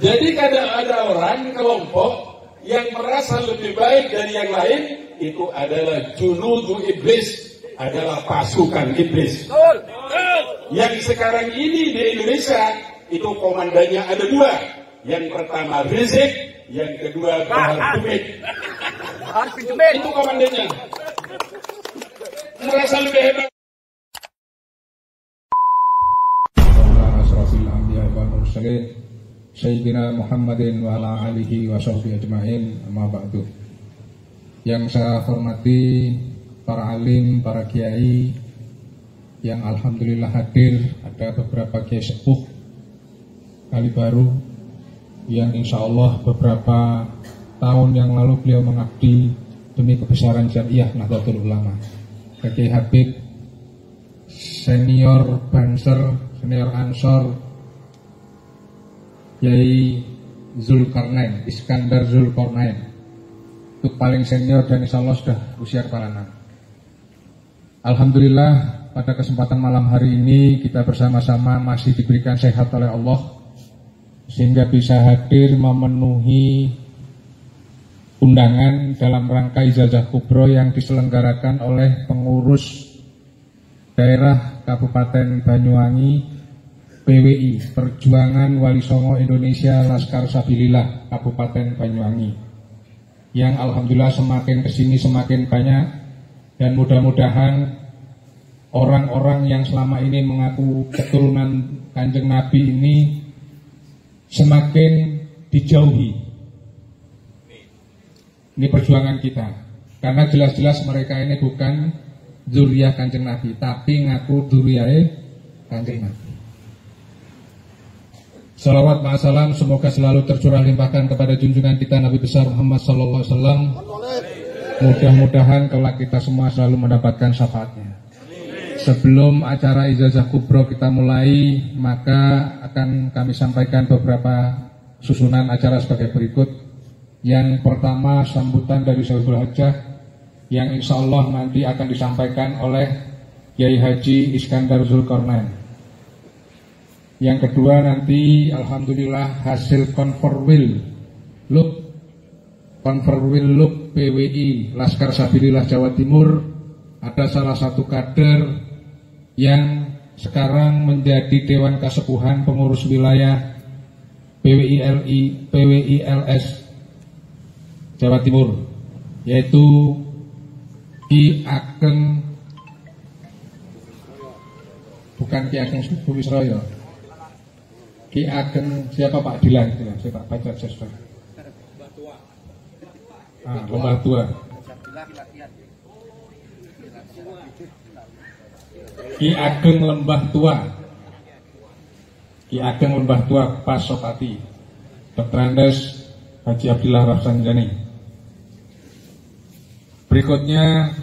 Jadi kadang ada orang kelompok yang merasa lebih baik dari yang lain, itu adalah junudu iblis, adalah pasukan iblis. Yang sekarang ini di Indonesia itu komandannya ada dua. Yang pertama Rizik, yang kedua Bahar Dumit. Itu komandannya. Merasa lebih hebat. Asrafil anbiya wal mursalin Sayyidina Muhammadin wa ala alihi wa sahbihi ajma'in, amma ba'du. Yang saya hormati para alim, para kiai yang alhamdulillah hadir, ada beberapa kiai sepuh kali baru yang insya Allah beberapa tahun yang lalu beliau mengabdi demi kebesaran Jamiah Nahdlatul Ulama. Kiai Habib, senior Banser, senior Ansor, Kiai Zulkarnain, Iskandar Zulkarnain, itu paling senior dan insya Allah sudah usia kepala 6. Alhamdulillah pada kesempatan malam hari ini kita bersama-sama masih diberikan sehat oleh Allah sehingga bisa hadir memenuhi undangan dalam rangka ijazah kubro yang diselenggarakan oleh pengurus daerah Kabupaten Banyuwangi PWI, Perjuangan Wali Songo Indonesia Laskar Sabilillah Kabupaten Banyuwangi, yang alhamdulillah semakin kesini semakin banyak, dan mudah-mudahan orang-orang yang selama ini mengaku keturunan Kanjeng Nabi ini semakin dijauhi. Ini perjuangan kita, karena jelas-jelas mereka ini bukan dzurriyyah Kanjeng Nabi, tapi ngaku dzurriyyah Kanjeng Nabi. Salawat ma'asalam semoga selalu tercurah limpahkan kepada junjungan kita Nabi besar Muhammad sallallahu alaihi wasallam. Mudah-mudahan kelak kita semua selalu mendapatkan syafaatnya. Sebelum acara ijazah kubro kita mulai, maka akan kami sampaikan beberapa susunan acara sebagai berikut. Yang pertama, sambutan dari Syahibul Hajjah yang insya Allah nanti akan disampaikan oleh Kiai Haji Iskandar Zulkarnain. Yang kedua nanti alhamdulillah hasil konforwil look PWI Laskar Sabilillah Jawa Timur, ada salah satu kader yang sekarang menjadi Dewan Kasepuhan Pengurus Wilayah PWILS Jawa Timur, yaitu Ki Ageng, bukan Ki Ageng Bumisroyo, Ki Ageng siapa Pak Dilan, saya Pak baca saya. Lembah Tua. Ki Ageng Lembah Tua, Ki Ageng Lembah Tua Pasopati, Dr. Andes Haji Abdillah Rafsanjani. Berikutnya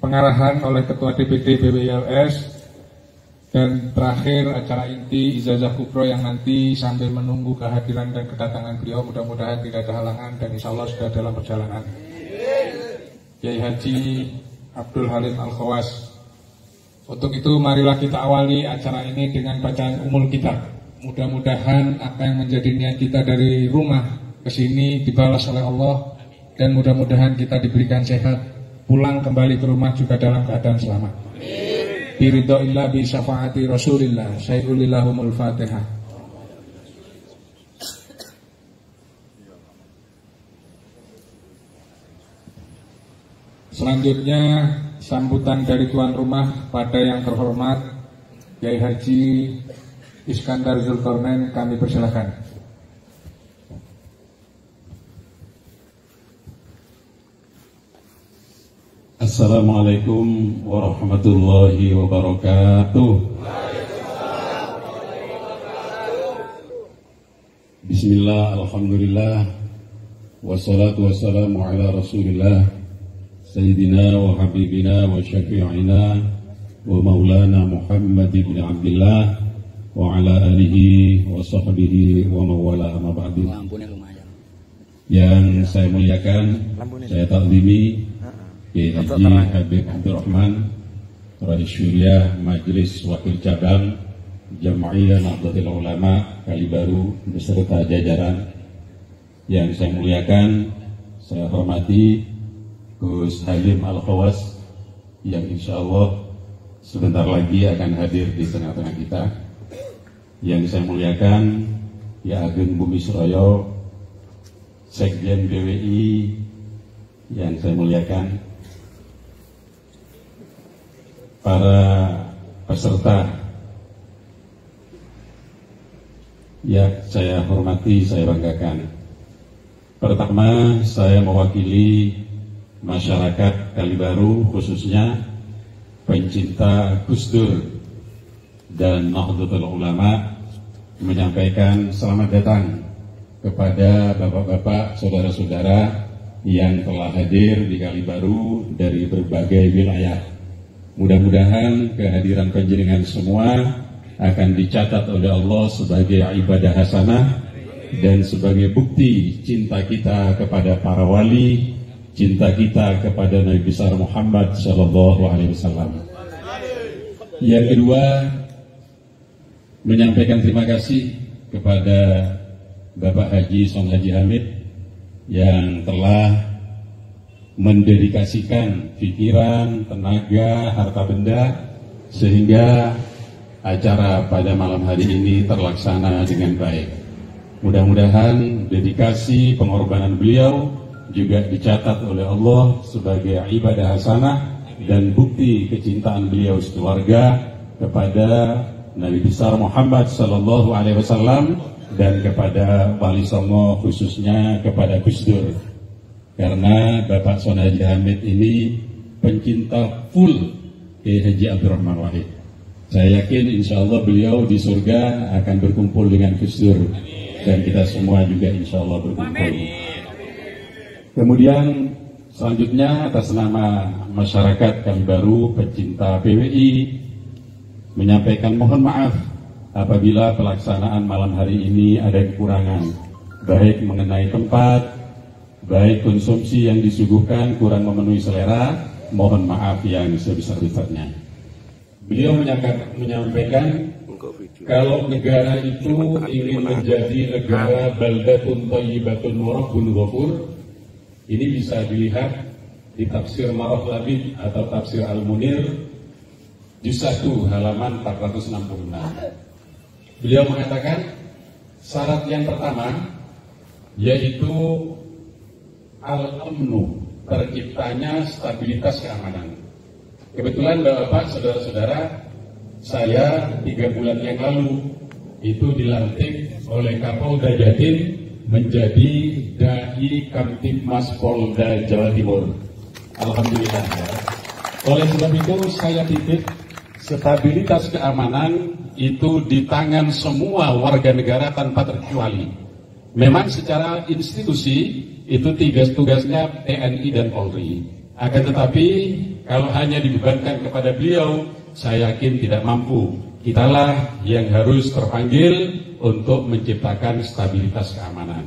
pengarahan oleh Ketua DPD PWILS, dan terakhir acara inti ijazah kubro yang nanti sambil menunggu kehadiran dan kedatangan beliau, mudah-mudahan tidak ada halangan dan insya Allah sudah dalam perjalanan, Kiai Haji Abdul Halim Al-Khawas. Untuk itu marilah kita awali acara ini dengan bacaan umul kitab. Mudah-mudahan apa yang menjadi niat kita dari rumah ke sini dibalas oleh Allah, dan mudah-mudahan kita diberikan sehat, pulang kembali ke rumah juga dalam keadaan selamat. Biridhoillah bi syafaati Rasulillah. Sayyidulillahumul Fatihah. Selanjutnya sambutan dari tuan rumah pada yang terhormat Kiai Haji Iskandar Zulkarnain, kami persilakan. Assalamualaikum warahmatullahi wabarakatuh. Bismillah, alhamdulillah, wassalatu wassalamu ala rasulillah, sayyidina wa habibina wa syafi'ina wa maulana Muhammad ibn Abdillah wa ala alihi wa sahbihi wa mawala amma ba'du. Yang saya muliakan, saya takzimi Kiai Haji Habib Abdurrahman, Rais Syuriah Majelis Wakil Cabang Jam'iyah Nahdlatul Ulama Kalibaru beserta jajaran yang saya muliakan, saya hormati Gus Halim Al-Khawas yang insya Allah sebentar lagi akan hadir di tengah-tengah kita. Yang saya muliakan Ya Ageng Bumi Suryo, Sekjen BWI yang saya muliakan, para peserta yang saya hormati, saya banggakan. Pertama, saya mewakili masyarakat Kalibaru, khususnya pencinta Gus Dur dan Nahdlatul Ulama, menyampaikan selamat datang kepada bapak-bapak, saudara-saudara yang telah hadir di Kalibaru dari berbagai wilayah. Mudah-mudahan kehadiran panjenengan semua akan dicatat oleh Allah sebagai ibadah hasanah dan sebagai bukti cinta kita kepada para wali, cinta kita kepada Nabi besar Muhammad SAW. Yang kedua, menyampaikan terima kasih kepada Bapak Haji Son Haji Hamid yang telah mendedikasikan pikiran, tenaga, harta benda sehingga acara pada malam hari ini terlaksana dengan baik. Mudah-mudahan dedikasi pengorbanan beliau juga dicatat oleh Allah sebagai ibadah hasanah dan bukti kecintaan beliau sekeluarga kepada Nabi besar Muhammad SAW dan kepada Wali Songo, khususnya kepada Gus Dur. Karena Bapak Son Haji Hamid ini pencinta full Haji Abdurrahman Wahid. Saya yakin insya Allah beliau di surga akan berkumpul dengan Gus Dur dan kita semua juga insya Allah berkumpul. Kemudian selanjutnya atas nama masyarakat Kalibaru pencinta PWI menyampaikan mohon maaf apabila pelaksanaan malam hari ini ada kekurangan, baik mengenai tempat, baik konsumsi yang disuguhkan kurang memenuhi selera, mohon maaf yang sebesar-besarnya. Beliau menyampaikan kalau negara itu ingin menjadi negara baldatun thayyibatun wa rabbun ghafur, ini bisa dilihat di tafsir Maraf Labid atau tafsir Al-Munir juz 1 halaman 466. Beliau mengatakan syarat yang pertama yaitu al-amnu, terciptanya stabilitas keamanan. Kebetulan Bapak, saudara-saudara, saya 3 bulan yang lalu itu dilantik oleh Kapolda Jatim menjadi Dai Kamtibmas Polda Jawa Timur. Alhamdulillah. Oleh sebab itu saya titip stabilitas keamanan itu di tangan semua warga negara tanpa terkecuali. Memang secara institusi itu tugasnya TNI dan Polri. Akan tetapi kalau hanya dibebankan kepada beliau, saya yakin tidak mampu. Kitalah yang harus terpanggil untuk menciptakan stabilitas keamanan.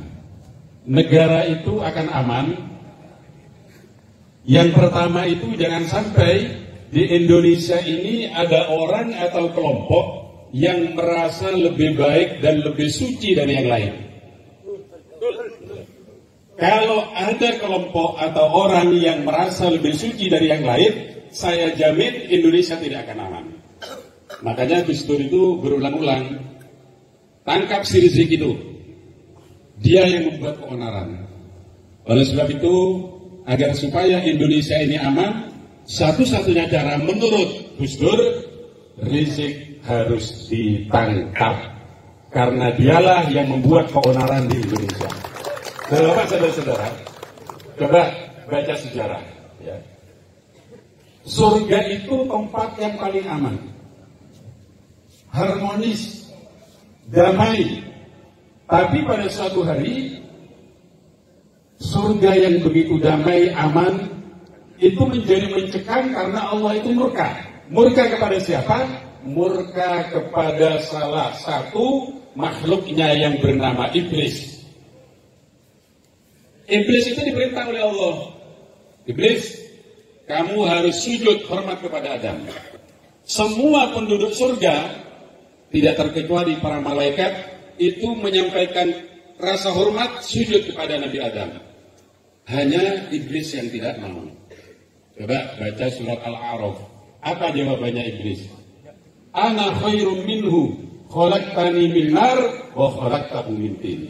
Negara itu akan aman. Yang pertama itu jangan sampai di Indonesia ini ada orang atau kelompok yang merasa lebih baik dan lebih suci dari yang lain. Kalau ada kelompok atau orang yang merasa lebih suci dari yang lain, saya jamin Indonesia tidak akan aman. Makanya Gus Dur itu berulang-ulang, tangkap si Rizik itu, dia yang membuat keonaran. Oleh sebab itu, agar supaya Indonesia ini aman, satu-satunya cara menurut Gus Dur, Rizik harus ditangkap. Karena dialah yang membuat keonaran di Indonesia. Bapak, saudara-saudara, coba baca sejarah. Ya. Surga itu tempat yang paling aman, harmonis, damai. Tapi pada suatu hari, surga yang begitu damai, aman, itu menjadi mencekam karena Allah itu murka. Murka kepada siapa? Murka kepada salah satu makhluknya yang bernama Iblis. Iblis itu diperintah oleh Allah. Iblis, kamu harus sujud hormat kepada Adam. Semua penduduk surga tidak terkecuali para malaikat, itu menyampaikan rasa hormat sujud kepada Nabi Adam. Hanya iblis yang tidak mau. Coba baca surat Al-A'raf. Apa jawabannya iblis? Ana khairum minhu, khalaqtani min nar wa khalaqtahu min tin.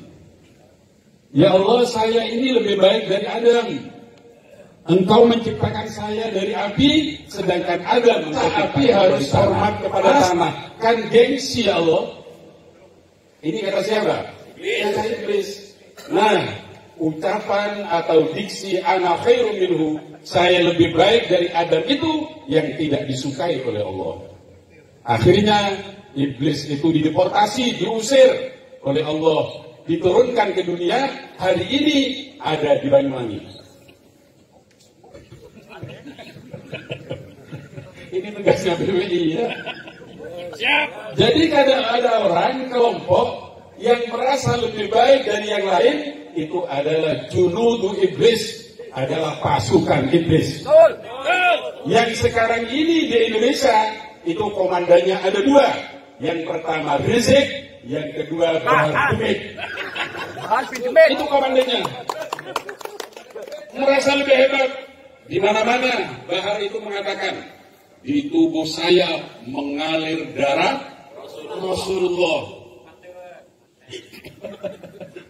Ya Allah, saya ini lebih baik dari Adam. Engkau menciptakan saya dari api, sedangkan Adam api harus hormat kepada tanah. Kan gengsi ya Allah. Ini kata siapa? Kata iblis. Nah, ucapan atau diksi ana khairum minhu, saya lebih baik dari Adam itu yang tidak disukai oleh Allah. Akhirnya iblis itu dideportasi, diusir oleh Allah, diturunkan ke dunia. Hari ini ada di Banyuwangi. Ini tugasnya PWI ya. Jadi kadang ada orang kelompok yang merasa lebih baik dari yang lain, itu adalah junudu iblis, adalah pasukan iblis. Yang sekarang ini di Indonesia itu komandannya ada dua. Yang pertama Rizik, yang kedua Bahar Dumit. Itu komandannya. Merasa lebih hebat. Di mana-mana Bahar itu mengatakan, di tubuh saya mengalir darah Rasulullah.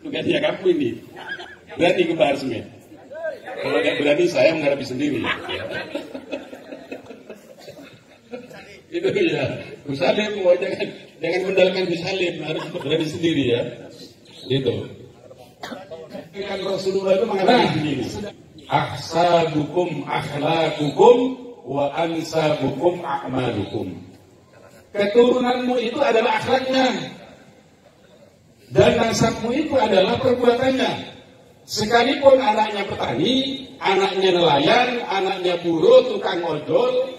Tugasnya kamu ini. Berani ke Bahar Smith. Kalau tidak berani saya menghadapi sendiri. Itu ya. Musalim, jangan mendalkan Musalim, harus berani sendiri ya. Itu. Kan Rasulullah itu mengatakan begini. Ahsabukum akhlaqukum wa ansabukum a'malukum. Keturunanmu itu adalah akhlaknya, dan nasabmu itu adalah perbuatannya. Sekalipun anaknya petani, anaknya nelayan, anaknya buruh, tukang ojol,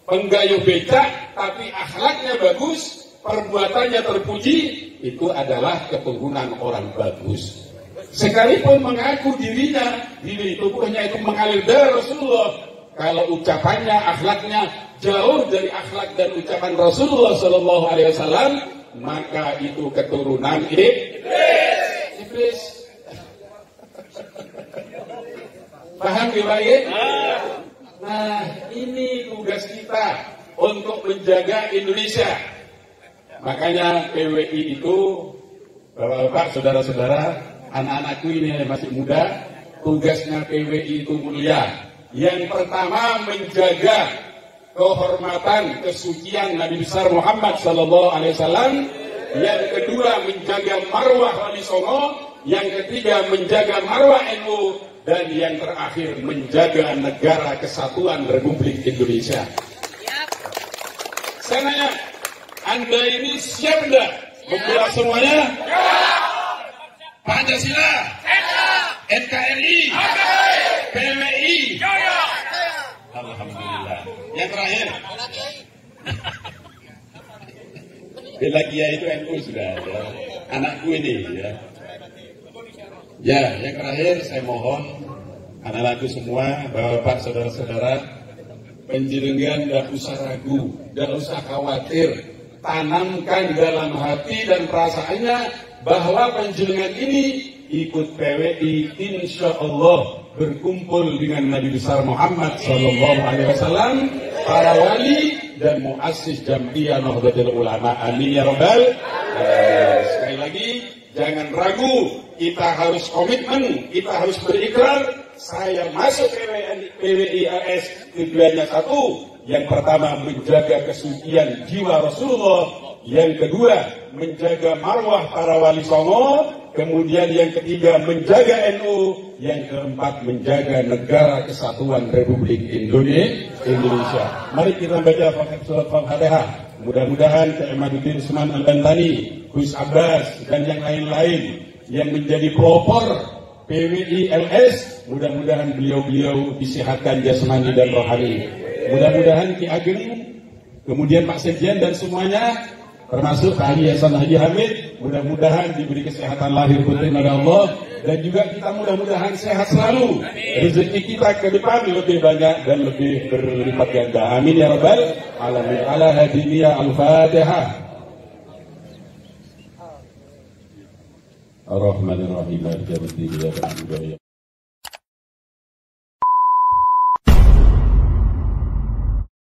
penggayuh becak, tapi akhlaknya bagus, perbuatannya terpuji, itu adalah keturunan orang bagus. Sekalipun mengaku dirinya, diri tubuhnya itu mengalir darah Rasulullah, kalau ucapannya, akhlaknya jauh dari akhlak dan ucapan Rasulullah Sallallahu Alaihi Wasallam, maka itu keturunan iblis. Paham ya baik? Nah, ini tugas kita untuk menjaga Indonesia. Makanya PWI itu, Bapak-bapak, saudara-saudara, anak-anakku ini yang masih muda, tugasnya PWI itu mulia. Yang pertama, menjaga kehormatan, kesucian Nabi besar Muhammad Sallallahu Alaihi Wasallam. Yang kedua, menjaga marwah Wali Songo. Yang ketiga, menjaga marwah NU. Dan yang terakhir, menjaga negara kesatuan Republik Indonesia. Saya nanya, Anda ini siap enggak membela semuanya? Pancasila, NKRI, PWI. Alhamdulillah. Yang terakhir, bela Kiai itu NU sudah ada. Anakku ini ya. Ya, yang terakhir saya mohon anak-anakku semua, bapak-bapak, saudara-saudara, penjenengan tidak usah ragu, tidak usah khawatir, tanamkan dalam hati dan perasaannya bahwa penjenengan ini ikut PWI, insya Allah berkumpul dengan Nabi besar Muhammad Sallallahu Alaihi Wasallam, para wali dan muassis Jam'iyah Nahdlatul Ulama. Amin ya Rabbal alamin. Sekali lagi, jangan ragu, kita harus komitmen, kita harus berikrar. Saya masuk PWI-AS, tujuannya satu. Yang pertama, menjaga kesucian jiwa Rasulullah. Yang kedua, menjaga marwah para wali songo. Kemudian yang ketiga, menjaga NU. Yang keempat, menjaga negara kesatuan Republik Indonesia. Mari kita baca surat Al-Fatihah. Mudah-mudahan Syekh Ahmaduddin Usman Al-Bantani, Gus Abbas, dan yang lain-lain yang menjadi pelopor PWI-LS, mudah-mudahan beliau-beliau disehatkan jasmani dan rohani. Mudah-mudahan Ki Ageng, kemudian Pak Sekjen dan semuanya, termasuk Pak Haji Hasan Haji Hamid, mudah-mudahan diberi kesehatan lahir batin oleh Allah, dan juga kita mudah-mudahan sehat selalu. Rezeki kita ke depan lebih banyak dan lebih berlipat ganda. Amin ya Rabbal alamin. Ala hadiniya al-Fatihah. Ar-Rahmanir Rahim. Maliki yaumiddin.